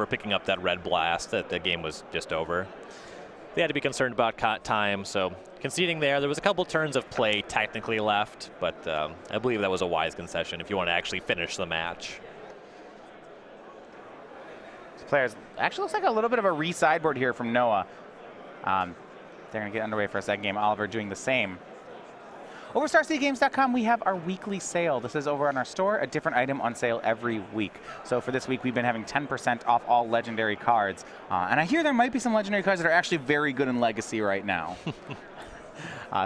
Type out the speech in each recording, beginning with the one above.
Sliver picking up that red blast, that the game was just over. They had to be concerned about time, so conceding there was a couple turns of play technically left, but I believe that was a wise concession if you want to actually finish the match. Players, actually looks like a little bit of a re-sideboard here from Noah. They're going to get underway for a second game. Oliver doing the same. Over StarCityGames.com, we have our weekly sale. This is over on our store, a different item on sale every week. So for this week, we've been having 10% off all legendary cards. And I hear there might be some legendary cards that are actually very good in Legacy right now.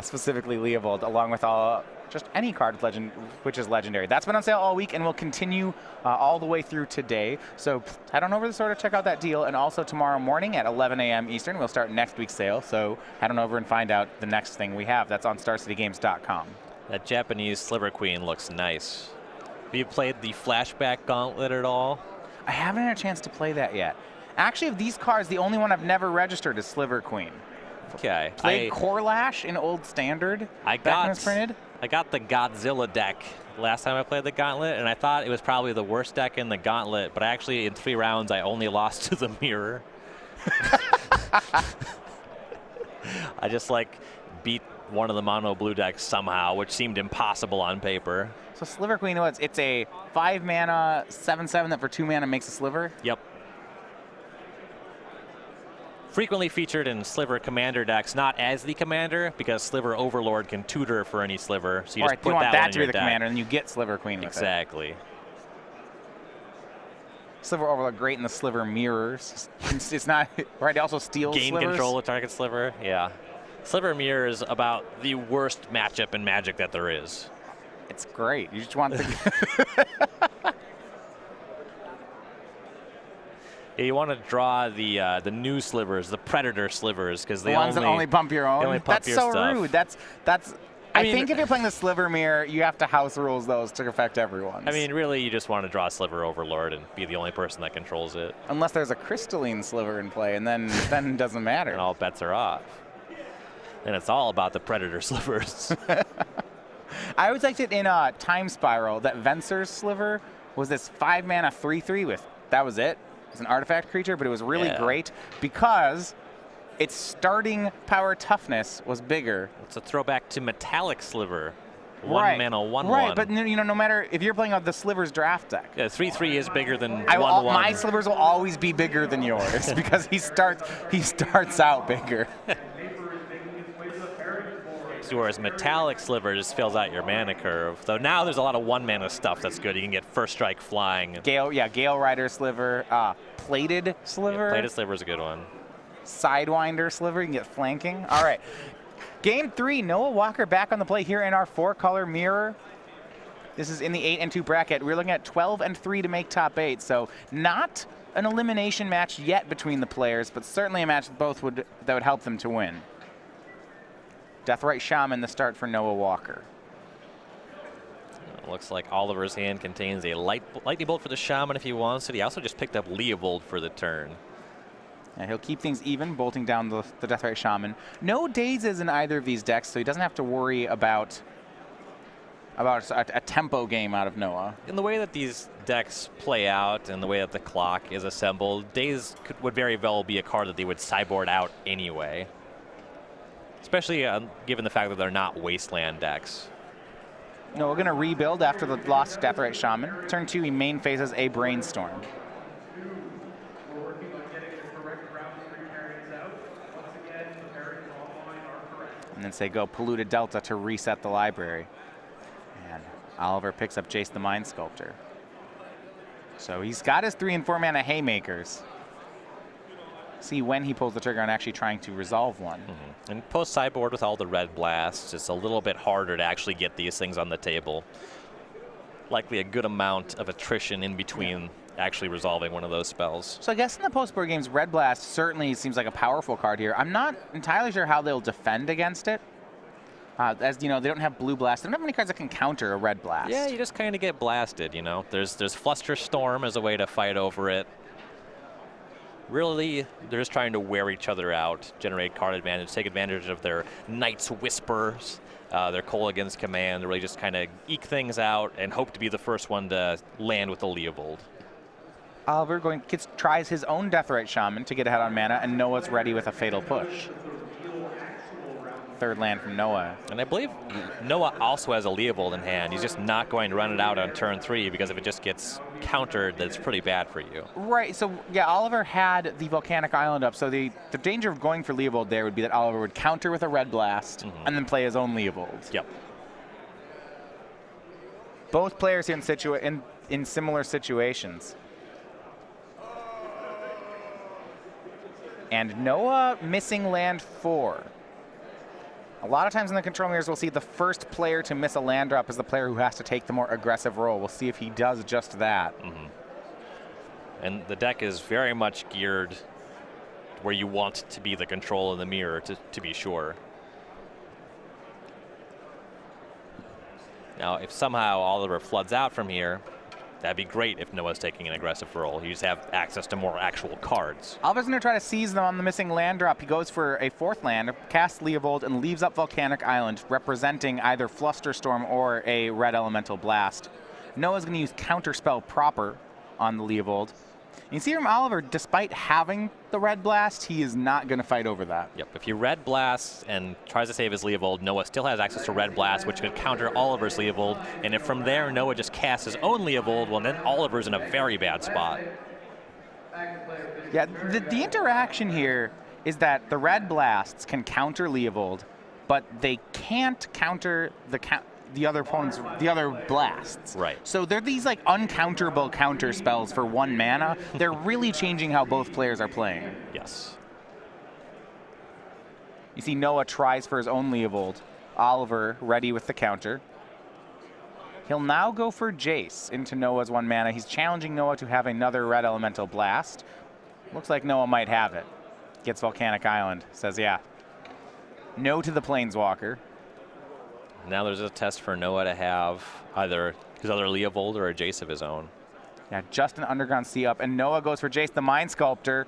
Specifically Leovold, along with just any card which is legendary. That's been on sale all week and will continue all the way through today. So head on over to the store to check out that deal. And also tomorrow morning at 11 a.m. Eastern, we'll start next week's sale. So head on over and find out the next thing we have. That's on StarCityGames.com. That Japanese Sliver Queen looks nice. Have you played the Flashback Gauntlet at all? I haven't had a chance to play that yet. Actually, of these cards, the only one I've never registered is Sliver Queen. Okay. Played Corlash in Old Standard. I got the Godzilla deck last time I played the Gauntlet, and I thought it was probably the worst deck in the Gauntlet, but actually in 3 rounds I only lost to the Mirror. I just beat one of the mono blue decks somehow, which seemed impossible on paper. So Sliver Queen, it's a 5 mana 7/7 that for 2 mana makes a sliver? Yep. Frequently featured in Sliver Commander decks, not as the commander, because Sliver Overlord can tutor for any Sliver. So you just put want that to be the commander, and then you get Sliver Queen with exactly. it. Sliver Overlord, great in the Sliver Mirrors. It's not, right, it also steals Gain slivers. Control of target Sliver, yeah. Sliver Mirror is about the worst matchup in Magic that there is. It's great. You just want the... You want to draw the new slivers, the predator slivers, because the ones that only pump your own. That's so rude. That's. I think if you're playing the Sliver Mirror, you have to house rules those to affect everyone. I mean, really, you just want to draw Sliver Overlord and be the only person that controls it. Unless there's a crystalline sliver in play, and then it doesn't matter. And all bets are off. And it's all about the predator slivers. I always liked it in Time Spiral that Venser's Sliver was this 5 mana 3/3 with that was it. It's an artifact creature, but it was really great because its starting power toughness was bigger. It's a throwback to Metallic Sliver. Right. 1 mana, 1/1. Right, but no matter if you're playing the Slivers draft deck. Yeah, 3/3 is bigger than 1/1. My Slivers will always be bigger than yours because he starts out bigger. Whereas Metallic Sliver just fills out your mana curve. So now there's a lot of 1 mana stuff that's good. You can get First Strike Flying. Gale Rider Sliver, Plated Sliver. Yeah, Plated Sliver is a good one. Sidewinder Sliver, you can get flanking. All right. Game 3, Noah Walker back on the play here in our 4-color mirror. This is in the 8-2 bracket. We're looking at 12-3 to make top 8. So not an elimination match yet between the players, but certainly a match that would help them to win. Deathrite Shaman, the start for Noah Walker. It looks like Oliver's hand contains a lightning bolt for the Shaman if he wants it. He also just picked up Leovold for the turn. And he'll keep things even, bolting down the Deathrite Shaman. No dazes in either of these decks, so he doesn't have to worry about a tempo game out of Noah. In the way that these decks play out and the way that the clock is assembled, Daze would very well be a card that they would sideboard out anyway. Especially given the fact that they're not Wasteland decks. No, we're going to rebuild after the lost Deathrite Shaman. Turn 2, he main phases a Brainstorm. And then say go Polluted Delta to reset the library. And Oliver picks up Jace the Mind Sculptor. So he's got his 3 and 4 mana Haymakers. See when he pulls the trigger on actually trying to resolve one. Mm-hmm. And post sideboard with all the red blasts, it's a little bit harder to actually get these things on the table. Likely a good amount of attrition in between actually resolving one of those spells. So I guess in the post-board games, Red Blast certainly seems like a powerful card here. I'm not entirely sure how they'll defend against it. As you know, they don't have Blue Blast. They don't have many cards that can counter a Red Blast. Yeah, you just kind of get blasted, you know. There's Fluster Storm as a way to fight over it. Really, they're just trying to wear each other out, generate card advantage, take advantage of their Knight's Whispers, their Kolaghan's Command, really just kind of eke things out and hope to be the first one to land with the Leovold. Oliver tries his own Deathrite Shaman to get ahead on mana, and Noah's ready with a Fatal Push. Third land from Noah. And I believe Noah also has a Leovold in hand. He's just not going to run it out on turn 3 because if it just gets countered, that's pretty bad for you. Right, so yeah, Oliver had the Volcanic Island up, so the danger of going for Leovold there would be that Oliver would counter with a Red Blast and then play his own Leovold. Yep. Both players here in similar situations. And Noah missing land 4. A lot of times in the control mirrors, we'll see the first player to miss a land drop is the player who has to take the more aggressive role. We'll see if he does just that. And the deck is very much geared where you want to be the control in the mirror, to be sure. Now, if somehow Oliver floods out from here, that'd be great if Noah's taking an aggressive role. You just have access to more actual cards. Oliver's going to try to seize them on the missing land drop. He goes for a 4th land, casts Leovold, and leaves up Volcanic Island, representing either Flusterstorm or a Red Elemental Blast. Noah's going to use Counterspell proper on the Leovold. You see from Oliver, despite having the Red Blast, he is not going to fight over that. Yep, if he Red Blasts and tries to save his Leovold, Noah still has access to Red Blast, which could counter Oliver's Leovold. And if from there Noah just casts his own Leovold, well, then Oliver's in a very bad spot. Yeah, the interaction here is that the Red Blasts can counter Leovold, but they can't counter the other blasts. Right. So they're these like uncounterable counter spells for 1 mana. They're really changing how both players are playing. Yes. You see Noah tries for his own Leovold. Oliver ready with the counter. He'll now go for Jace into Noah's 1 mana. He's challenging Noah to have another Red Elemental Blast. Looks like Noah might have it. Gets Volcanic Island. Says yeah. No to the Planeswalker. Now there's a test for Noah to have either his other Leovold or a Jace of his own. Yeah, just an Underground Sea up, and Noah goes for Jace the Mind Sculptor.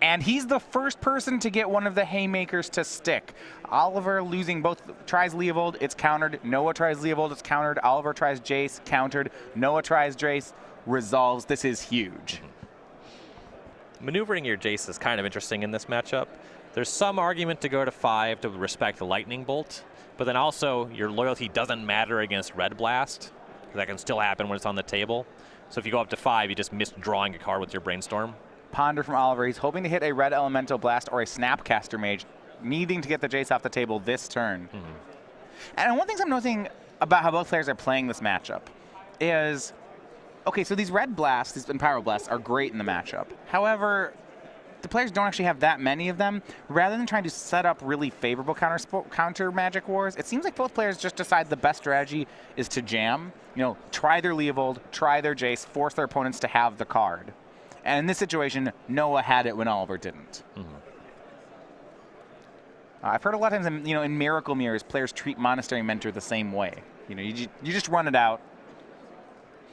And he's the first person to get one of the Haymakers to stick. Oliver losing both, tries Leovold, it's countered. Noah tries Leovold, it's countered. Oliver tries Jace, countered. Noah tries Jace, resolves. This is huge. Maneuvering your Jace is kind of interesting in this matchup. There's some argument to go to 5 to respect the Lightning Bolt. But then also, your loyalty doesn't matter against Red Blast. That can still happen when it's on the table. So if you go up to 5, you just miss drawing a card with your Brainstorm. Ponder from Oliver. He's hoping to hit a Red Elemental Blast or a Snapcaster Mage, needing to get the Jace off the table this turn. And one thing I'm noticing about how both players are playing this matchup is, okay, so these Red Blasts, these Pyro Blasts, are great in the matchup. However, the players don't actually have that many of them. Rather than trying to set up really favorable counter Magic Wars, it seems like both players just decide the best strategy is to jam. You know, try their Leovold, try their Jace, force their opponents to have the card. And in this situation, Noah had it when Oliver didn't. I've heard a lot of times in Miracle Mirrors, players treat Monastery Mentor the same way. You just run it out,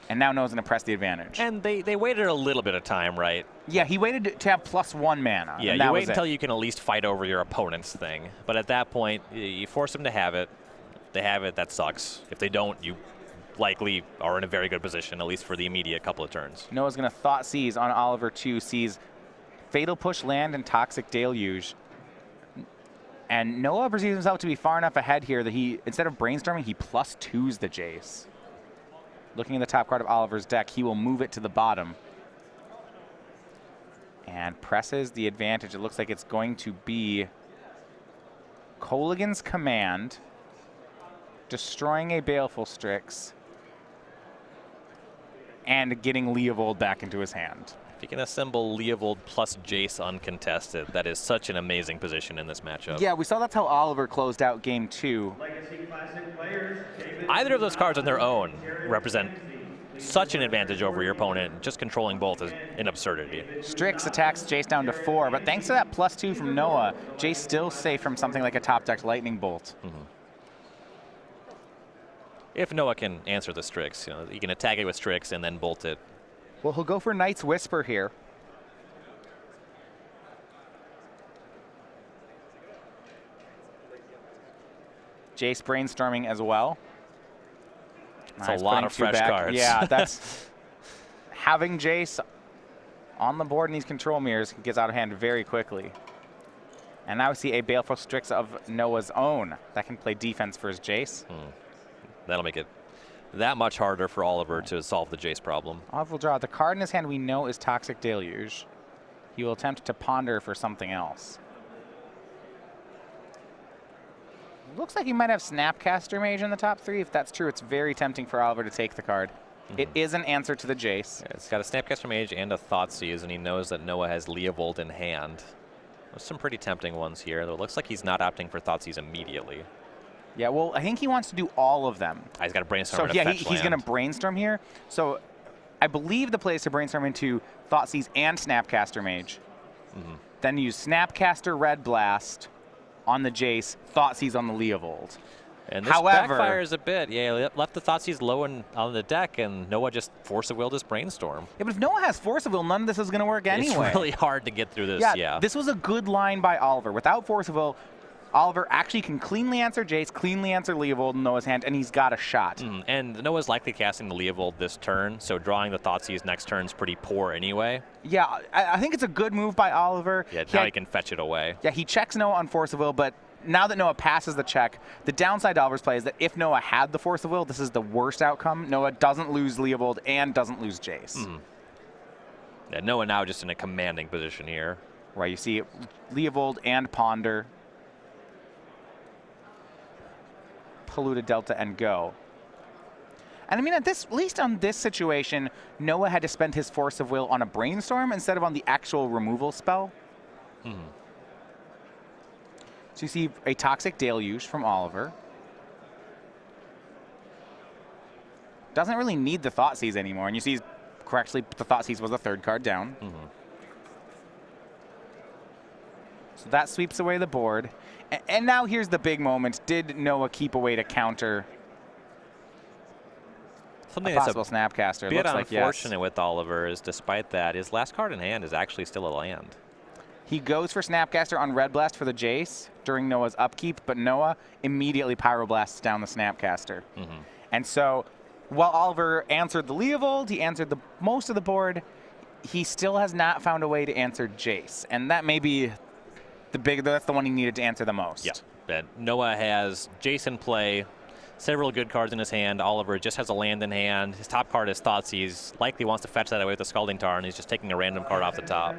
and now Noah's going to press the advantage. And they waited a little bit of time, right? Yeah, he waited to have +1 mana. Yeah, you wait until you can at least fight over your opponent's thing. But at that point, you force them to have it. If they have it, that sucks. If they don't, you likely are in a very good position, at least for the immediate couple of turns. Noah's going to Thought Seize on Oliver 2, sees Fatal Push land and Toxic Deluge. And Noah perceives himself to be far enough ahead here that he, instead of brainstorming, he +2s the Jace. Looking at the top card of Oliver's deck, he will move it to the bottom. And presses the advantage. It looks like it's going to be Kolaghan's Command, destroying a Baleful Strix, and getting Leovold back into his hand. If you can assemble Leovold plus Jace uncontested, that is such an amazing position in this matchup. Yeah, we saw that's how Oliver closed out game 2. Either of those cards on their own represent such an advantage over your opponent. Just controlling both is an absurdity. Strix attacks Jace down to 4, but thanks to that +2 from Noah, Jace still safe from something like a top-decked Lightning Bolt. If Noah can answer the Strix, he can attack it with Strix and then bolt it. Well, he'll go for Night's Whisper here. Jace brainstorming as well. It's a lot of fresh cards. Yeah, that's having Jace on the board in these control mirrors gets out of hand very quickly. And now we see a Baleful Strix of Noah's own that can play defense for his Jace. That'll make it that much harder for Oliver to solve the Jace problem. Oliver will draw. The card in his hand we know is Toxic Deluge. He will attempt to ponder for something else. Looks like he might have Snapcaster Mage in the top 3. If that's true, it's very tempting for Oliver to take the card. It is an answer to the Jace. Yeah, it's got a Snapcaster Mage and a Thoughtseize, and he knows that Noah has Leovold in hand. There's some pretty tempting ones here, though it looks like he's not opting for Thoughtseize immediately. Yeah, well, I think he wants to do all of them. He's got to brainstorm. So yeah, he's going to brainstorm here. So I believe the play is to brainstorm into Thoughtseize and Snapcaster Mage. Then use Snapcaster Red Blast on the Jace, Thoughtseize on the Leovold. And this backfires a bit. Yeah, left the Thoughtseize low on the deck, and Noah just Force of Willed his Brainstorm. Yeah, but if Noah has Force of Will, none of this is going to work anyway. It's really hard to get through this, yeah. This was a good line by Oliver. Without Force of Will, Oliver actually can cleanly answer Jace, cleanly answer Leovold in Noah's hand, and he's got a shot. And Noah's likely casting the Leovold this turn, so drawing the Thoughtseize next turn is pretty poor anyway. Yeah, I think it's a good move by Oliver. Yeah, now he can fetch it away. Yeah, he checks Noah on Force of Will, but now that Noah passes the check, the downside to Oliver's play is that if Noah had the Force of Will, this is the worst outcome. Noah doesn't lose Leovold and doesn't lose Jace. Yeah, Noah now just in a commanding position here. Right, you see Leovold and Ponder. Polluted Delta and go. And I mean, at least on this situation, Noah had to spend his Force of Will on a Brainstorm instead of on the actual removal spell. So you see a Toxic Deluge from Oliver. Doesn't really need the Thoughtseize anymore. And you see correctly, the Thoughtseize was the third card down. So that sweeps away the board. And now here's the big moment. Did Noah keep away to counter something a possible Snapcaster? It looks like unfortunate with Oliver is despite that, his last card in hand is actually still a land. He goes for Snapcaster on Red Blast for the Jace during Noah's upkeep, but Noah immediately Pyroblasts down the Snapcaster. And so while Oliver answered the Leovold, he answered most of the board, he still has not found a way to answer Jace. And that may be that's the one he needed to answer the most. Yeah, but Noah has Jace in play, several good cards in his hand. Oliver just has a land in hand. His top card is Thoughtseize. Likely wants to fetch that away with the Scalding Tar, and he's just taking a random card off the top.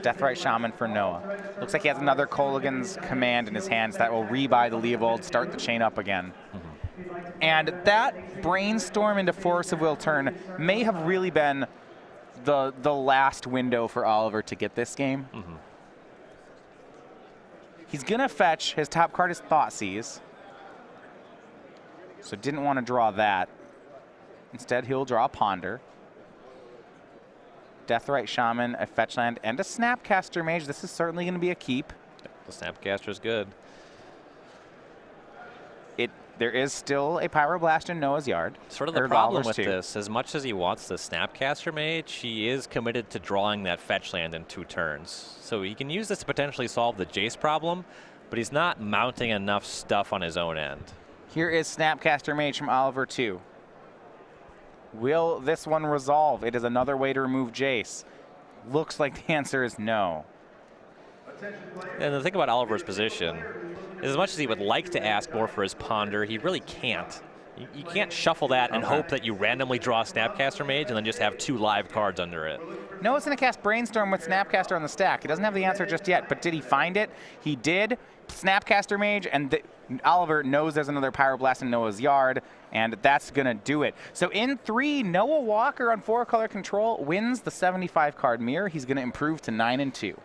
Deathrite Shaman for Noah. Looks like he has another Kolaghan's Command in his hands that will rebuy the Leovold, start the chain up again. And that Brainstorm into Force of Will turn may have really been the last window for Oliver to get this game. He's going to fetch. His top card is Thoughtseize. So didn't want to draw that. Instead, he'll draw a Ponder. Deathrite Shaman, a fetch land, and a Snapcaster Mage. This is certainly going to be a keep. The Snapcaster is good. There is still a Pyroblast in Noah's yard. Sort of the problem with this, as much as he wants the Snapcaster Mage, he is committed to drawing that fetch land in 2 turns. So he can use this to potentially solve the Jace problem, but he's not mounting enough stuff on his own end. Here is Snapcaster Mage from Oliver 2. Will this one resolve? It is another way to remove Jace. Looks like the answer is no. And the thing about Oliver's position is, as much as he would like to ask more for his Ponder, he really can't. You can't shuffle that and hope that you randomly draw a Snapcaster Mage and then just have 2 live cards under it. Noah's going to cast Brainstorm with Snapcaster on the stack. He doesn't have the answer just yet, but did he find it? He did. Snapcaster Mage, and Oliver knows there's another Pyroblast in Noah's yard, and that's going to do it. So in 3, Noah Walker on 4-color control wins the 75-card mirror. He's going to improve to 9-2.